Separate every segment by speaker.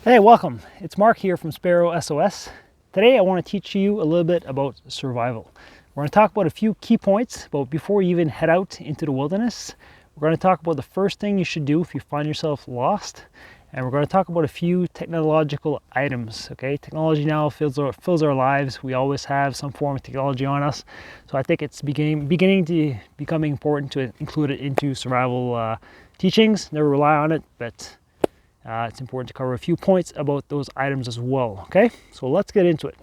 Speaker 1: Hey, welcome. It's Mark here from Sparrow SOS. Today I want to teach you a little bit about survival. We're going to talk about a few key points, but before you even head out into the wilderness, we're going to talk about the first thing you should do if you find yourself lost, and we're going to talk about a few technological items. Okay, technology now fills our lives. We always have some form of technology on us, so I think it's beginning to becoming important to include it into survival teachings. Never rely on it, but it's important to cover a few points about those items as well. Okay, so let's get into it.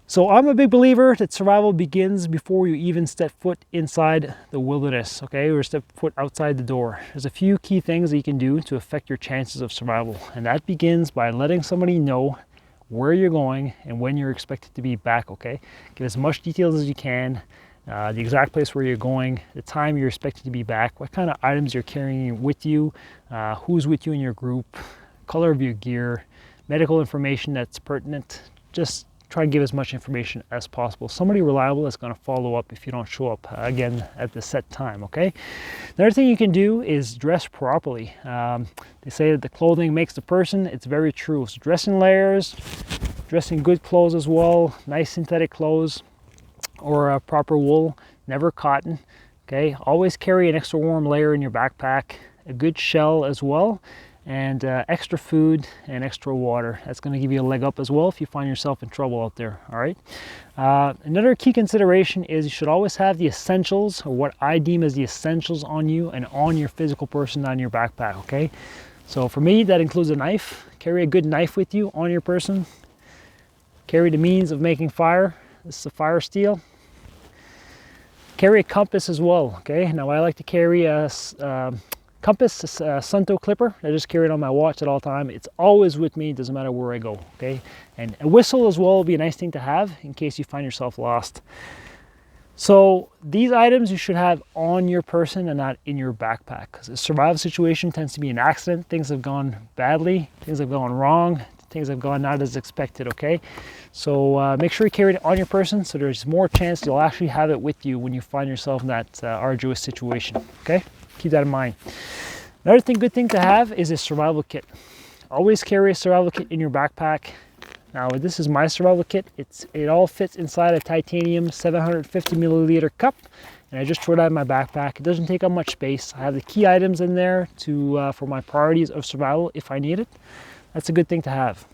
Speaker 1: So I'm a big believer that survival begins before you even step foot inside the wilderness, okay, or step foot outside the door. There's a few key things that you can do to affect your chances of survival, and that begins by letting somebody know where you're going and when you're expected to be back. Okay, give as much details as you can. The exact place where you're going, the time you're expected to be back, what kind of items you're carrying with you, who's with you in your group, color of your gear, medical information that's pertinent. Just try to give as much information as possible. Somebody reliable is going to follow up if you don't show up again at the set time, okay? Another thing you can do is dress properly. They say that the clothing makes the person. It's very true. So dress in layers, dress in good clothes as well, nice synthetic clothes, or a proper wool, never cotton. Okay, always carry an extra warm layer in your backpack, a good shell as well, and extra food and extra water. That's going to give you a leg up as well if you find yourself in trouble out there. All right, another key consideration is you should always have the essentials, or what I deem as the essentials, on you and on your physical person on your backpack. Okay, so for me that includes a knife. Carry a good knife with you on your person. Carry the means of making fire. This is a fire steel. Carry a compass as well. Okay, now I like to carry a compass, a Sunto clipper. I just carry it on my watch at all time. It's always with me, doesn't matter where I go. Okay, and a whistle as well would be a nice thing to have in case you find yourself lost. So these items you should have on your person and not in your backpack, because a survival situation tends to be an accident. Things have gone badly, things have gone wrong, things have gone not as expected. Okay, so make sure you carry it on your person, so there's more chance you'll actually have it with you when you find yourself in that arduous situation. Okay, keep that in mind. Another good thing to have is a survival kit. Always carry a survival kit in your backpack. Now this is my survival kit. It all fits inside a titanium 750 milliliter cup, and I just throw that in my backpack. It doesn't take up much space. I have the key items in there for my priorities of survival if I need it. That's a good thing to have.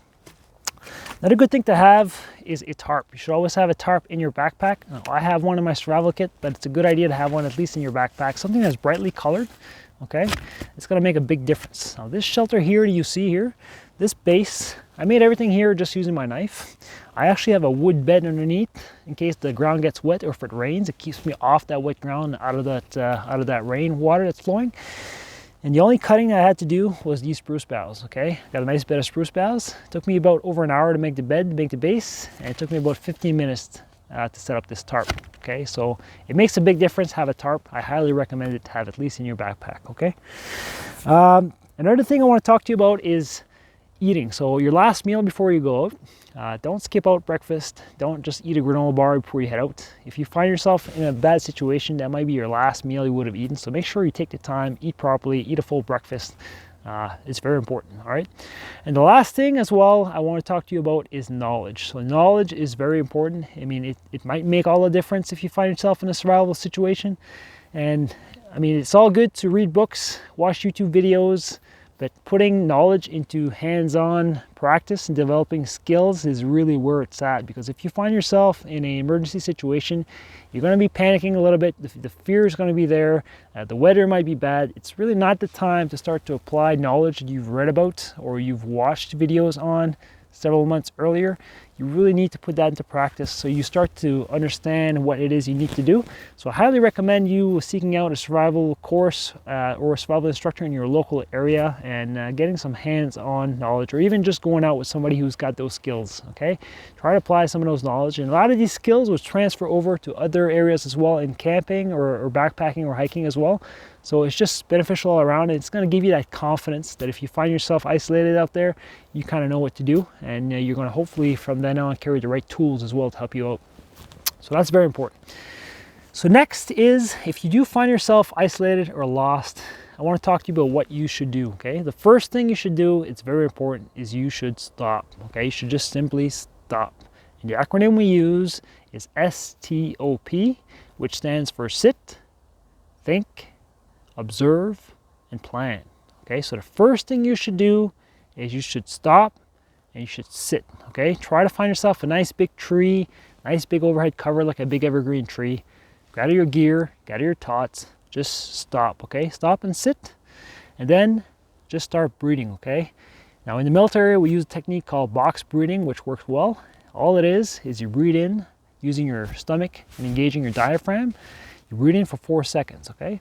Speaker 1: Another good thing to have is a tarp. You should always have a tarp in your backpack. Now, I have one in my survival kit, but it's a good idea to have one at least in your backpack. Something that's brightly colored, okay? It's gonna make a big difference. Now this shelter here you see here, this base, I made everything here just using my knife. I actually have a wood bed underneath in case the ground gets wet, or if it rains, it keeps me off that wet ground, out of that rain water that's flowing. And the only cutting I had to do was these spruce boughs. Okay, got a nice bed of spruce boughs. It took me about over an hour to make the bed, to make the base, and it took me about 15 minutes to set up this tarp. Okay, so it makes a big difference. Have a tarp. I highly recommend it to have at least in your backpack. Okay. Another thing I want to talk to you about is eating. So your last meal before you go out, don't skip out breakfast. Don't just eat a granola bar before you head out. If you find yourself in a bad situation, that might be your last meal you would have eaten. So make sure you take the time, eat properly, eat a full breakfast. It's very important. All right. And the last thing as well I want to talk to you about is knowledge. So knowledge is very important. I mean, it might make all the difference if you find yourself in a survival situation. And I mean, it's all good to read books, watch YouTube videos, but putting knowledge into hands-on practice and developing skills is really where it's at. Because if you find yourself in an emergency situation, you're going to be panicking a little bit. The fear is going to be there. The weather might be bad. It's really not the time to start to apply knowledge that you've read about or you've watched videos on several months earlier. You really need to put that into practice so you start to understand what it is you need to do. So I highly recommend you seeking out a survival course or a survival instructor in your local area and getting some hands-on knowledge, or even just going out with somebody who's got those skills. Okay, try to apply some of those knowledge, and a lot of these skills will transfer over to other areas as well, in camping or backpacking or hiking as well. So it's just beneficial all around. It's going to give you that confidence that if you find yourself isolated out there, you kind of know what to do, and you're going to hopefully from then on carry the right tools as well to help you out. So that's very important. So next is, if you do find yourself isolated or lost, I want to talk to you about what you should do, okay? The first thing you should do, it's very important, is you should stop, okay? You should just simply stop. And the acronym we use is STOP, which stands for sit, think, observe, and plan, okay? So the first thing you should do is you should stop and you should sit, okay? Try to find yourself a nice big tree, nice big overhead cover like a big evergreen tree. Gather your gear, gather your tots, just stop, okay? Stop and sit, and then just start breathing, okay? Now in the military, we use a technique called box breathing, which works well. All it is you breathe in using your stomach and engaging your diaphragm. You breathe in for 4 seconds, okay?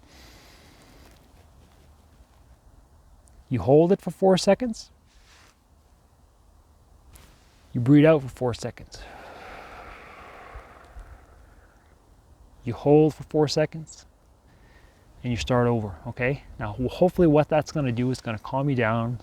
Speaker 1: You hold it for 4 seconds. You breathe out for 4 seconds. You hold for 4 seconds. And you start over, okay? Now, hopefully what that's gonna do is gonna calm you down,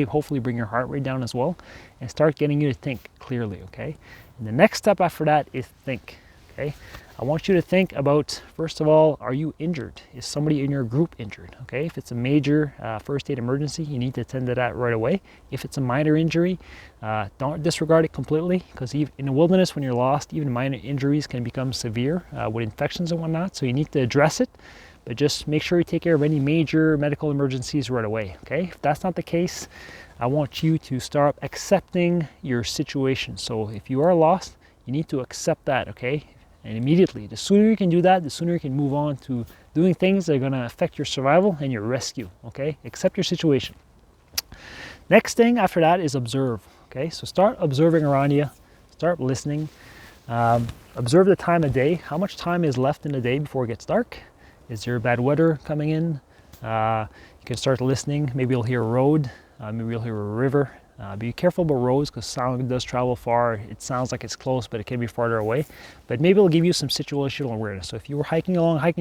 Speaker 1: hopefully bring your heart rate down as well, and start getting you to think clearly, okay? And the next step after that is think, okay? I want you to think about, first of all, are you injured? Is somebody in your group injured, okay? If it's a major first aid emergency, you need to attend to that right away. If it's a minor injury, don't disregard it completely, because in the wilderness, when you're lost, even minor injuries can become severe with infections and whatnot, so you need to address it. But just make sure you take care of any major medical emergencies right away, okay? If that's not the case, I want you to start accepting your situation. So if you are lost, you need to accept that, okay? And immediately, the sooner you can do that, the sooner you can move on to doing things that are gonna affect your survival and your rescue, okay? Accept your situation. Next thing after that is observe, okay? So start observing around you, start listening. Observe the time of day. How much time is left in the day before it gets dark? Is there bad weather coming in? You can start listening. Maybe you'll hear a road. Maybe you'll hear a river. Be careful about roads because sound does travel far. It sounds like it's close, but it can be farther away. But maybe it'll give you some situational awareness. So if you were hiking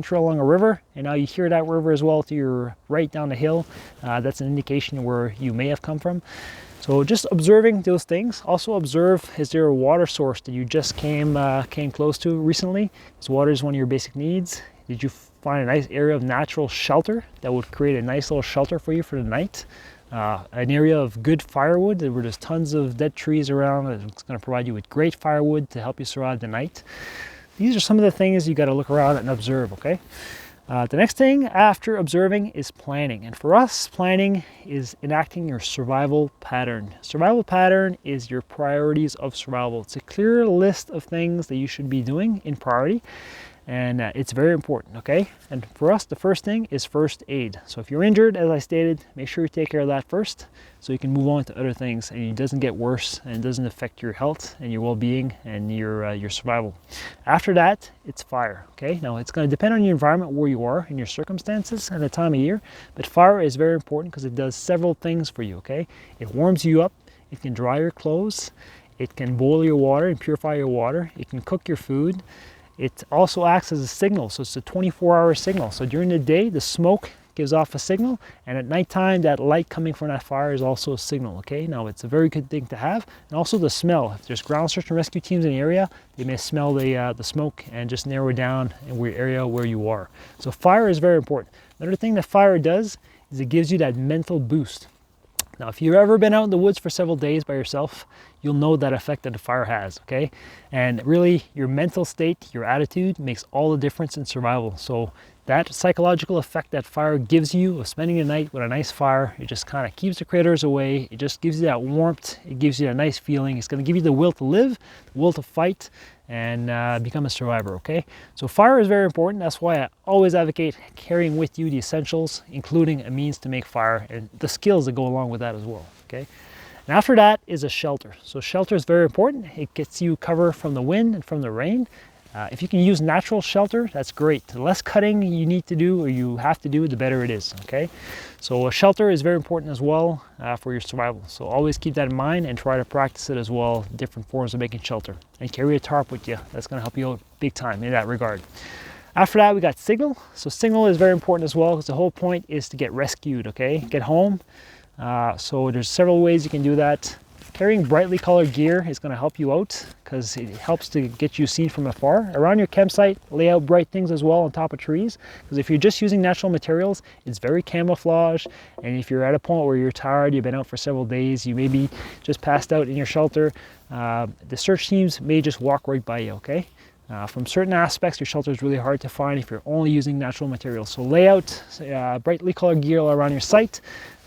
Speaker 1: trail along a river, and now you hear that river as well to your right down the hill, that's an indication where you may have come from. So just observing those things. Also observe, is there a water source that you just came close to recently? Because water is one of your basic needs. Did you find a nice area of natural shelter that would create a nice little shelter for you for the night? An area of good firewood where there's tons of dead trees around. It's going to provide you with great firewood to help you survive the night. These are some of the things you got to look around and observe, okay? The next thing after observing is planning. And for us, planning is enacting your survival pattern. Survival pattern is your priorities of survival. It's a clear list of things that you should be doing in priority. And it's very important, okay? And for us, the first thing is first aid. So if you're injured, as I stated, make sure you take care of that first so you can move on to other things and it doesn't get worse and it doesn't affect your health and your well-being and your survival. After that, it's fire, okay? Now, it's gonna depend on your environment, where you are, and your circumstances and the time of year, but fire is very important because it does several things for you, okay? It warms you up, it can dry your clothes, it can boil your water and purify your water, it can cook your food. It also acts as a signal, so it's a 24-hour signal. So during the day, the smoke gives off a signal, and at nighttime, that light coming from that fire is also a signal, okay? Now, it's a very good thing to have. And also the smell. If there's ground search and rescue teams in the area, they may smell the smoke and just narrow down in the area where you are. So fire is very important. Another thing that fire does is it gives you that mental boost. Now, if you've ever been out in the woods for several days by yourself, you'll know that effect that the fire has, okay? And really, your mental state, your attitude makes all the difference in survival. So that psychological effect that fire gives you of spending the night with a nice fire, it just kind of keeps the critters away. It just gives you that warmth. It gives you a nice feeling. It's going to give you the will to live, the will to fight, and become a survivor, okay? So fire is very important. That's why I always advocate carrying with you the essentials, including a means to make fire and the skills that go along with that as well, okay? And after that is a shelter. So shelter is very important. It gets you cover from the wind and from the rain. If you can use natural shelter, that's great. The less cutting you need to do or you have to do, the better it is, okay? So a shelter is very important as well for your survival. So always keep that in mind and try to practice it as well, different forms of making shelter. And carry a tarp with you. That's gonna help you out big time in that regard. After that, we got signal. So signal is very important as well because the whole point is to get rescued, okay? Get home. So there's several ways you can do that. carrying brightly colored gear is going to help you out because it helps to get you seen from afar. Around your campsite, lay out bright things as well on top of trees, because if you're just using natural materials, it's very camouflage. And if you're at a point where you're tired, you've been out for several days, you may be just passed out in your shelter, the search teams may just walk right by you, okay? From certain aspects, your shelter is really hard to find if you're only using natural materials. So lay out brightly colored gear all around your site.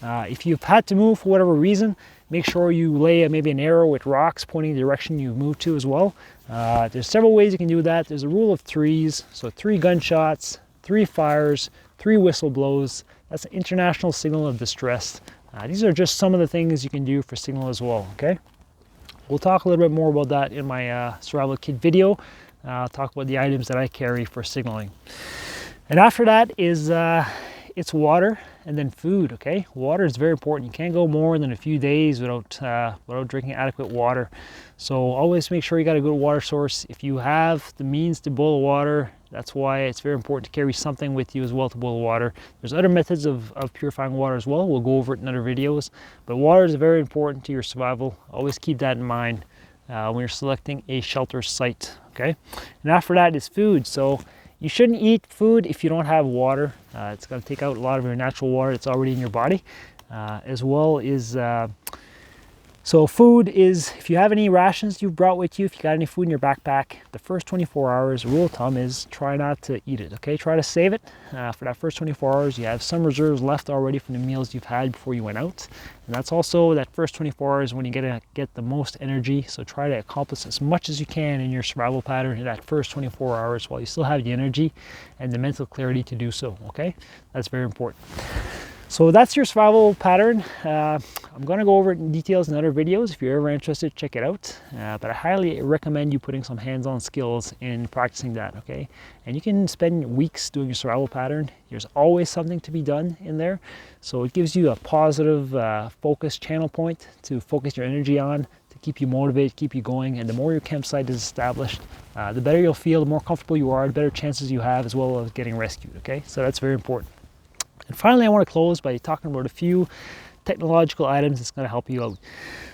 Speaker 1: If you've had to move for whatever reason, make sure you lay maybe an arrow with rocks pointing the direction you've moved to as well. There's several ways you can do that. There's a rule of threes, so 3 gunshots, 3 fires, 3 whistle blows. That's an international signal of distress. These are just some of the things you can do for signal as well, okay? We'll talk a little bit more about that in my survival kit video. I'll talk about the items that I carry for signaling. And after that is it's water and then food, okay? Water is very important. You can't go more than a few days without drinking adequate water. So always make sure you got a good water source. If you have the means to boil water, that's why it's very important to carry something with you as well to boil water. There's other methods of purifying water as well. We'll go over it in other videos. But water is very important to your survival. Always keep that in mind when you're selecting a shelter site, okay? And after that is food. So you shouldn't eat food if you don't have water. It's going to take out a lot of your natural water that's already in your body, as well as so food is, if you have any rations you've brought with you, if you got any food in your backpack, the first 24 hours, rule of thumb is try not to eat it, okay? Try to save it for that first 24 hours. You have some reserves left already from the meals you've had before you went out. And that's also that first 24 hours when you get the most energy. So try to accomplish as much as you can in your survival pattern in that first 24 hours while you still have the energy and the mental clarity to do so, okay? That's very important. So that's your survival pattern. I'm going to go over it in details in other videos. If you're ever interested, check it out. But I highly recommend you putting some hands-on skills in practicing that, okay? And you can spend weeks doing your survival pattern. There's always something to be done in there. So it gives you a positive focus channel point to focus your energy on, to keep you motivated, keep you going. And the more your campsite is established, the better you'll feel, the more comfortable you are, the better chances you have as well as getting rescued, okay? So that's very important. And finally, I want to close by talking about a few technological items that's going to help you out.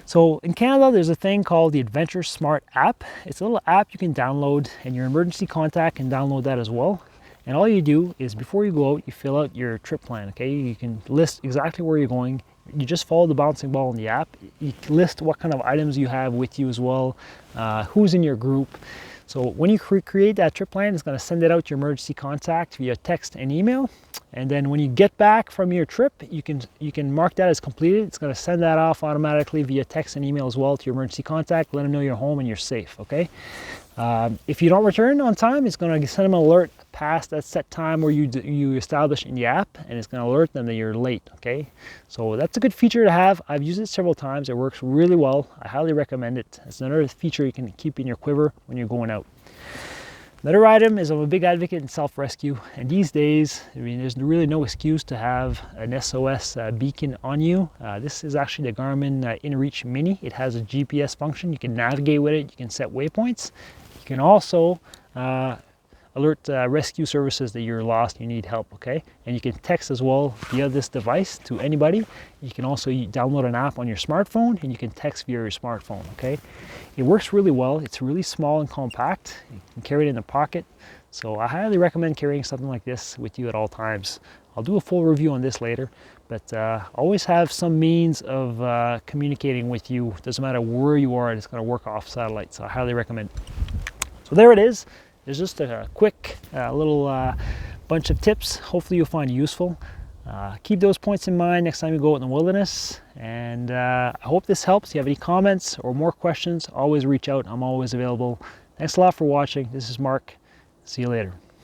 Speaker 1: So in Canada, there's a thing called the Adventure Smart app. It's a little app you can download, and your emergency contact can download that as well. And all you do is before you go out, you fill out your trip plan, okay? You can list exactly where you're going. You just follow the bouncing ball in the app. You list what kind of items you have with you as well, who's in your group. So when you create that trip plan, it's going to send it out to your emergency contact via text and email. And then when you get back from your trip, you can mark that as completed. It's going to send that off automatically via text and email as well to your emergency contact. Let them know you're home and you're safe, okay? If you don't return on time, it's going to send them an alert past that set time where you establish in the app, and it's going to alert them that you're late, okay? So that's a good feature to have. I've used it several times. It works really well. I highly recommend it. It's another feature you can keep in your quiver when you're going out. Another item is I'm a big advocate in self-rescue, and these days, I mean, there's really no excuse to have an SOS beacon on you. This is actually the Garmin InReach Mini. It has a GPS function. You can navigate with it. You can set waypoints. You can also alert rescue services that you're lost, you need help, okay? And you can text as well via this device to anybody. You can also download an app on your smartphone, and you can text via your smartphone, okay? It works really well. It's really small and compact. You can carry it in a pocket. So I highly recommend carrying something like this with you at all times. I'll do a full review on this later, but always have some means of communicating with you. Doesn't matter where you are, it's going to work off satellite, so I highly recommend. So there it is. There's just a quick little bunch of tips. Hopefully you'll find useful. Keep those points in mind next time you go out in the wilderness. And I hope this helps. If you have any comments or more questions, always reach out. I'm always available. Thanks a lot for watching. This is Mark. See you later.